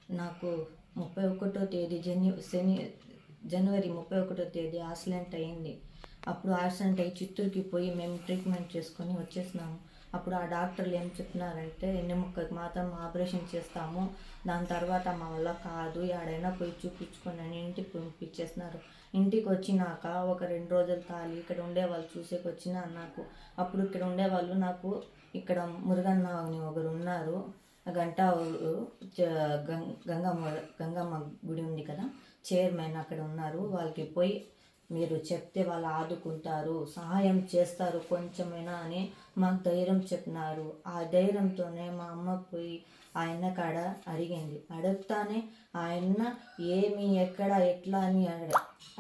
నాకు 31వ తేదీ జనవరి 31వ తేదీ యాక్సిడెంట్ అయింది. అప్పుడు యాక్సిడెంట్ అయ్యి చిత్తూరుకి పోయి మేము ట్రీట్మెంట్ చేసుకొని వచ్చేసినాము. అప్పుడు ఆ డాక్టర్లు ఏం చెప్తున్నారంటే ఎన్నెముక్కకి మాత్రం ఆపరేషన్ చేస్తాము, దాని తర్వాత మా వల్ల కాదు, ఎక్కడైనా పోయి చూపించుకొని అని ఇంటికి పంపించేస్తున్నారు. ఇంటికి వచ్చినాక ఒక 2 రోజులు తాలి ఇక్కడ ఉండేవాళ్ళు చూసేకి వచ్చిన నాకు అప్పుడు ఇక్కడ ఉండేవాళ్ళు నాకు ఇక్కడ మురుగన్న అని ఒకరు ఉన్నారు, గంగమ్మ గుడి ఉంది కదా, చైర్మన్ అక్కడ ఉన్నారు. వాళ్ళకి పోయి మీరు చెప్తే వాళ్ళు ఆదుకుంటారు, సహాయం చేస్తారు కొంచెమైనా అని మాకు ధైర్యం చెప్పినారు. ఆ ధైర్యంతోనే మా అమ్మ పోయి ఆయన కాడ అడిగింది. అడుగుతానే ఆయన ఏమి ఎక్కడ ఎట్లా అని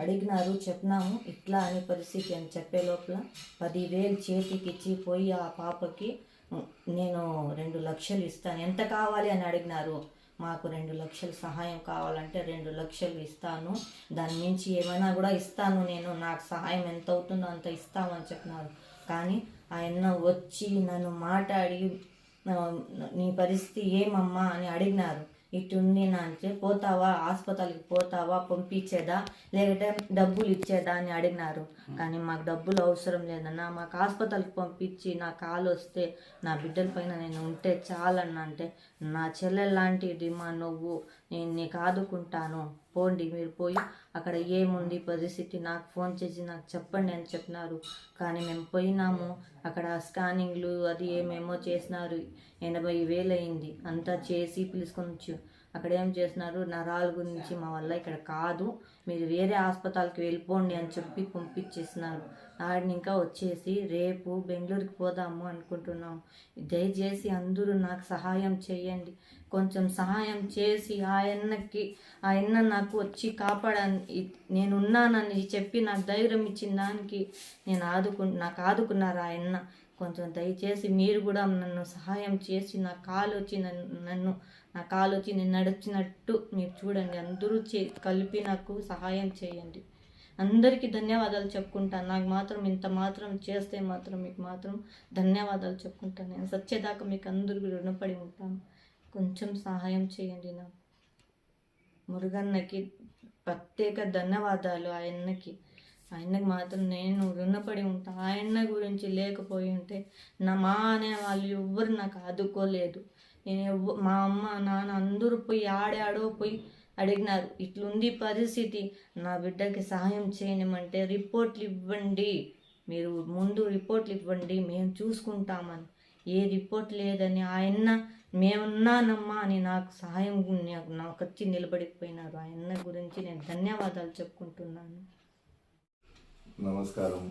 అడిగినారు. చెప్పినాము ఇట్లా అని పరిస్థితి అని చెప్పే లోపల 10,000 చేతికి ఇచ్చి పోయి ఆ పాపకి నేను 2 లక్షలు ఇస్తాను, ఎంత కావాలి అని అడిగినారు. మాకు 2 లక్షలు సహాయం కావాలంటే 2 లక్షలు ఇస్తాను, దాని మించి ఏమైనా కూడా ఇస్తాను, నేను నాకు సహాయం ఎంత అవుతుందో అంత ఇస్తామని చెప్పినారు. కానీ ఆయన వచ్చి నన్ను మాట్లాడి నీ పరిస్థితి ఏమమ్మా అని అడిగినారు. ఇటుంది నా అంటే పోతావా, హాస్పిటల్కి పోతావా, పంపించేదా లేకపోతే డబ్బులు ఇచ్చేదా అని అడిగినారు. కానీ మాకు డబ్బులు అవసరం లేదన్నా, మాకు హాస్పిటల్కి పంపించి నా కాలు వస్తే నా బిడ్డల పైన నేను ఉంటే చాలన్నా. అంటే నా చెల్లెల్లాంటిది మా నువ్వు, నేను నీకు ఆదుకుంటాను, పోండి మీరు పోయి అక్కడ ఏముంది పరిస్థితి నాకు ఫోన్ చేసి నాకు చెప్పండి అని చెప్పినారు. కానీ మేము పోయినాము, అక్కడ స్కానింగ్లు అది ఏమేమో చేసినారు, 80,000 అయింది. అంతా చేసి పిలుచుకొని అక్కడ ఏం చేసినారు, నరాల గురించి మా వల్ల ఇక్కడ కాదు, మీరు వేరే హాస్పిటల్కి వెళ్ళిపోండి అని చెప్పి పంపించేసినారు. ఆడిని ఇంకా వచ్చేసి రేపు బెంగళూరుకి పోదాము అనుకుంటున్నాం. దయచేసి అందరూ నాకు సహాయం చేయండి, కొంచెం సహాయం చేసి ఆయన నాకు వచ్చి నేనున్నానని చెప్పి నాకు ధైర్యం ఇచ్చిన దానికి నాకు ఆదుకున్నారు ఆయన. కొంచెం దయచేసి మీరు కూడా నన్ను సహాయం చేసి నా కాలు వచ్చి నేను నడిచినట్టు మీరు చూడండి, అందరూ కలిపి నాకు సహాయం చేయండి. అందరికీ ధన్యవాదాలు చెప్పుకుంటాను. నాకు మాత్రం ఇంత మాత్రం చేస్తే మాత్రం మీకు మాత్రం ధన్యవాదాలు చెప్పుకుంటాను. నేను సచ్చేదాకా మీకు అందరికీ రుణపడి ఉంటాను. కొంచెం సహాయం చేయండి. నాకు మురుగన్నకి ప్రత్యేక ధన్యవాదాలు. ఆయనకి మాత్రం నేను రుణపడి ఉంటాను. ఆయన గురించి లేకపోయి ఉంటే మా అనే వాళ్ళు ఎవ్వరు నాకు ఆదుకోలేదు. మా అమ్మ నాన్న అందరూ పోయి ఆడాడో పోయి అడిగినారు, ఇట్లుంది పరిస్థితి, నా బిడ్డకి సహాయం చేయనిమంటే రిపోర్ట్లు ఇవ్వండి, మీరు ముందు రిపోర్ట్లు ఇవ్వండి, మేము చూసుకుంటామని. ఏ రిపోర్ట్ లేదని ఆయన మేమున్నానమ్మా అని నాకు సహాయం నాకు వచ్చి నిలబడిపోయినారు. ఆయన గురించి నేను ధన్యవాదాలు చెప్పుకుంటున్నాను. నమస్కారం,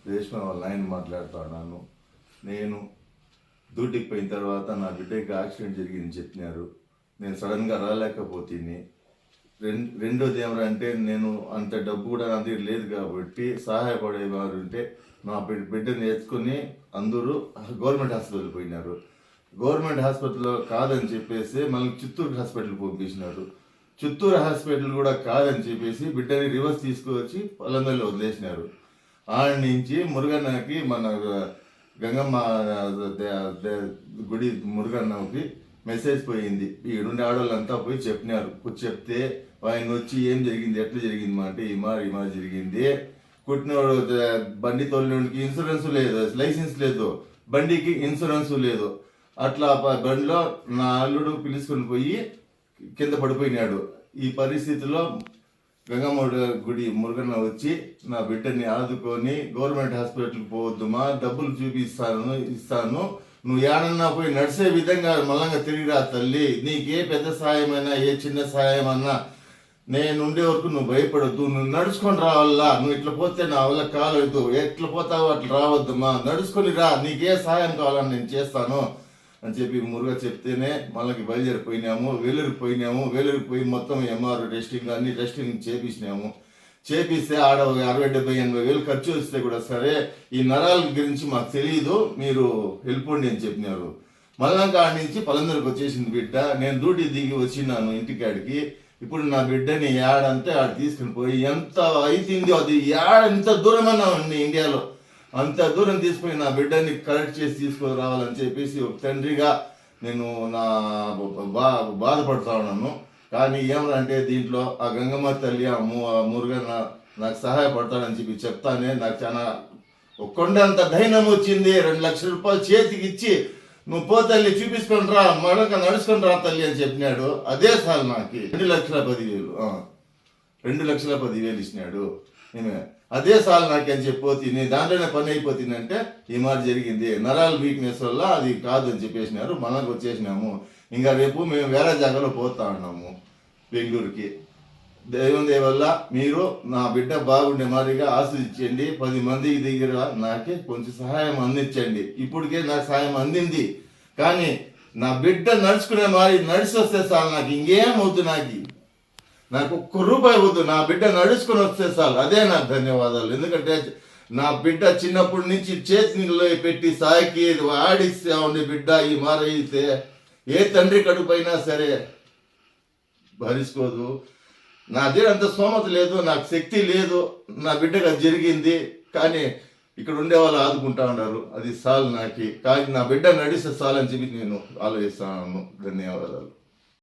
రేష్మ వాళ్ళ ఆయన మాట్లాడుతున్నాను. నేను డ్యూటీకి పోయిన తర్వాత నా బిడ్డకి యాక్సిడెంట్ జరిగిందని చెప్పినారు. నేను సడన్గా రాలేకపోతుంది. రెండోది ఏమంటే నేను అంత డబ్బు కూడా నా దగ్గర లేదు కాబట్టి సహాయపడేవారు ఉంటే నా బిడ్డని ఎత్తుకొని అందరూ గవర్నమెంట్ హాస్పిటల్ పోయినారు. గవర్నమెంట్ హాస్పిటల్లో కాదని చెప్పేసి మళ్ళీ చిత్తూరు హాస్పిటల్ పంపించినారు. చిత్తూరు హాస్పిటల్ కూడా కాదని చెప్పేసి బిడ్డని రివర్స్ తీసుకువచ్చి పొలంలో వదిలేసినారు. ఆడ నుంచి మురుగన్నకి మన గంగమ్మ గుడి మురుగన్నకి మెసేజ్ పోయింది. ఈడుండే ఆడవాళ్ళంతా పోయి చెప్పినారు. చెప్తే ఆయన వచ్చి ఏం జరిగింది, ఎట్లా జరిగింది అంటే ఈ మారి జరిగింది. కుట్టినోడు బండి తోలినోడికి ఇన్సూరెన్స్ లేదు, లైసెన్స్ లేదు, బండికి ఇన్సూరెన్స్ లేదు. అట్లా బండిలో నా అల్లుడు పిలుచుకొని పోయి కింద పడిపోయినాడు. ఈ పరిస్థితిలో గంగమ్మ గుడి మురుగన్న వచ్చి నా బిడ్డని ఆదుకొని గవర్నమెంట్ హాస్పిటల్కి పోవద్దుమా, డబ్బులు ఇస్తాను, నువ్వు ఏడన్నా పోయి నడిచే విధంగా మళ్ళంగా తిరిగిరా తల్లి, నీకే పెద్ద సహాయమైనా ఏ చిన్న సహాయం అన్నా నేను ఉండే వరకు నువ్వు భయపడద్దు, నువ్వు నడుచుకొని రావాలా, నువ్వు ఇట్లా పోతే నా వల్ల కాలేదు, ఎట్లా పోతావో అట్లా రావద్దమ్మా, నడుచుకొని రా, నీకే సహాయం కావాలని నేను చేస్తాను అని చెప్పి మురుగా చెప్తేనే మళ్ళీ బయలుదేరిపోయినాము. వేలూరికి పోయి మొత్తం ఎంఆర్ టెస్టింగ్ అన్ని టెస్టింగ్ చేపిస్తే ఆడ 60-70-80 ఖర్చు వస్తే కూడా సరే, ఈ నరాల గురించి మాకు తెలియదు, మీరు వెళ్ళిపోండి అని చెప్పినారు. మళ్ళా కాడి నుంచి పలందరికి వచ్చేసింది బిడ్డ. నేను డ్యూటీ దిగి వచ్చినాను ఇంటికాడికి. ఇప్పుడు నా బిడ్డని ఏడంటే ఆడ తీసుకుని పోయి ఎంత అయితుందో అది ఎంత దూరమన్నా ఉంది ఇండియాలో, అంత దూరం తీసుకుని నా బిడ్డని కరెక్ట్ చేసి తీసుకొని రావాలని చెప్పేసి ఒక తండ్రిగా నేను బాధపడుతూ ఉన్నాను. కానీ ఏమంటే దీంట్లో ఆ గంగమ్మ తల్లి ఆ మురుగన్ నాకు సహాయపడతాడని చెప్పి చెప్తానే నాకు చాలా ఒక్కొండంత ధైర్యం వచ్చింది. 2 లక్షల రూపాయలు చేతికి ఇచ్చి నువ్వు పో తల్లి చూపించుకొని రా, మడక నడుచుకొని రా తల్లి అని చెప్పినాడు. అదే సార్ నాకు 2,10,000 2,10,000 ఇచ్చినాడు. అదే సార్ నాకు అని చెప్పి దాంట్లోనే పని అయిపోతుందంటే ఈ మాట జరిగింది. నరాల వీక్నెస్ వల్ల అది కాదు అని చెప్పేసినారు. మనకు వచ్చేసినాము. ఇంకా రేపు మేము వేరే జాగాలో పోతా ఉన్నాము బెంగళూరుకి. దైవం దయ వల్ల మీరు నా బిడ్డ బాగుండే మాదిరిగా ఆశీర్వదించండి. 10 మంది దగ్గర నాకే కొంచెం సహాయం అందించండి. ఇప్పటికే నాకు సహాయం అందింది, కానీ నా బిడ్డ నడుచుకునే మాది నడిచి వస్తే చాలు. నాకు ఇంకేమవుతుంది, నాకు 1 రూపాయి వద్దు. నా బిడ్డ నడుచుకుని వస్తే చాలు. అదే నాకు ధన్యవాదాలు. ఎందుకంటే నా బిడ్డ చిన్నప్పటి నుంచి చేతిలో పెట్టి సాయికి ఆడిస్తే ఉండే బిడ్డ ఈ మారైతే ఏ తండ్రి కడుపైనా సరే భరించుకోదు. నా దగ్గర అంత స్తోమత లేదు, నాకు శక్తి లేదు. నా బిడ్డకు అది జరిగింది, కానీ ఇక్కడ ఉండే వాళ్ళు ఆదుకుంటా ఉన్నారు. అది చాలు నాకు. కానీ నా బిడ్డ నడిస్తే చాలని చెప్పి నేను ఆలోచిస్తాను. ధన్యవాదాలు.